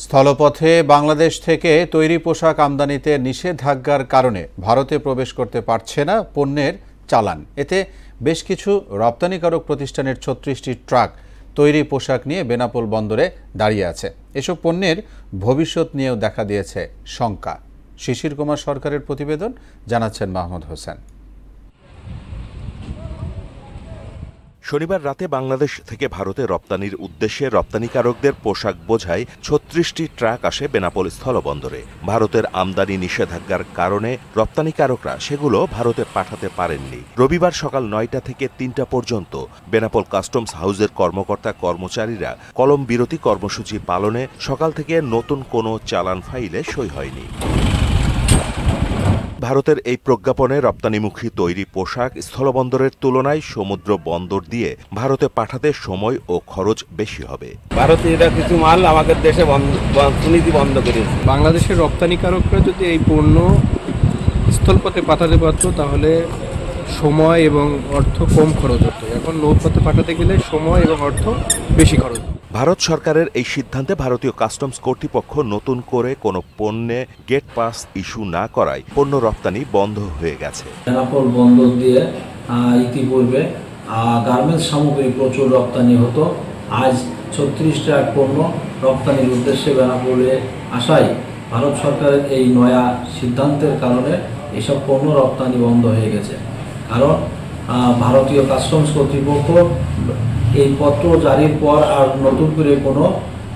স্থলপথে বাংলাদেশ থেকে তৈরি পোশাক আমদানিতে নিষেধাজ্ঞার কারণে ভারতে প্রবেশ করতে পারছে না পণ্যের চালান। এতে বেশ কিছু রপ্তানিকারক প্রতিষ্ঠানের ৩৬টি ট্রাক তৈরি পোশাক নিয়ে বেনাপোল বন্দরে দাঁড়িয়ে আছে। এসব পণ্যের ভবিষ্যৎ নিয়েও দেখা দিয়েছে শঙ্কা। শিশির কুমার সরকারের প্রতিবেদন, জানাচ্ছেন মাহমুদ হোসেন। শনিবার রাতে বাংলাদেশ থেকে ভারতে রপ্তানির উদ্দেশ্যে রপ্তানিকারকদের পোশাক বোঝাই ৩৬টি ট্রাক আসে বেনাপোল স্থলবন্দরে। ভারতের আমদানি নিষেধাজ্ঞার কারণে রপ্তানিকারকরা সেগুলো ভারতে পাঠাতে পারেননি। রবিবার সকাল ৯টা থেকে ৩টা পর্যন্ত বেনাপোল কাস্টমস হাউসের কর্মকর্তা কর্মচারীরা কলম বিরতি কর্মসূচি পালনে সকাল থেকে নতুন কোনো চালান ফাইলে সই হয়নি। ভারতের এই প্রজ্ঞাপনে রপ্তানিমুখী তৈরি পোশাক স্থলবন্দরের তুলনায় সমুদ্র বন্দর দিয়ে ভারতে পাঠাতে সময় ও খরচ বেশি হবে। ভারতীয়রা কিছু মাল আমাদের দেশে বন্ধ করেছে। বাংলাদেশের রপ্তানিকারকরা যদি এই পণ্য স্থলপথে পাঠাতে পারত তাহলে সময় এবং অর্থ কম খরচ হতো। এখন নৌপথে পাঠাতে গেলে সময় এবং অর্থ বেশি খরচ। ভারত সরকারের এই সিদ্ধান্তে ভারতীয় কাস্টমস কর্তৃপক্ষ নতুন করে কোনো পণ্যে গেট পাস ইস্যু না করায় পণ্য রপ্তানি বন্ধ হয়ে গেছে। বেনাপোল বন্দর দিয়ে ইতিপূর্বে গার্মেন্টস সামগ্রী প্রচুর রপ্তানি হতো। আজ ৩৬টা পণ্য রপ্তানির উদ্দেশ্যে বেনাপোলে আসায় ভারত সরকারের এই নয়া সিদ্ধান্তের কারণে এসব পণ্য রপ্তানি বন্ধ হয়ে গেছে। কারণ ভারতীয় কাস্টমস কর্তৃপক্ষ এই পত্র জারির পর আর নতুন করে কোনো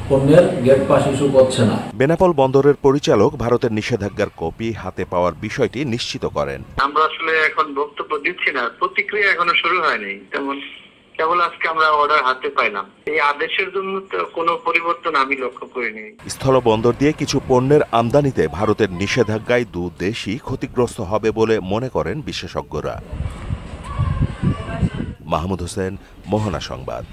পণ্যের গেট পাস ইস্যু করছে না। বেনাপোল বন্দরের পরিচালক ভারতের নিষেধাজ্ঞার কপি হাতে পাওয়ার বিষয়টি নিশ্চিত করেন। আমরা আসলে এখন বক্তব্য দিচ্ছি না, প্রতিক্রিয়া এখনো শুরু হয়নি। তেমন কেবল আজকে আমরা অর্ডার হাতে পাইলাম। এই আদেশের জন্য তো কোনো পরিবর্তন আমি লক্ষ্য করিনি। স্থলবন্দর দিয়ে কিছু পণ্যের আমদানিতে ভারতের নিষেধাজ্ঞায় দু দেশই ক্ষতিগ্রস্ত হবে বলে মনে করেন বিশেষজ্ঞরা। মাহমুদ হোসেন, মোহনা সংবাদ।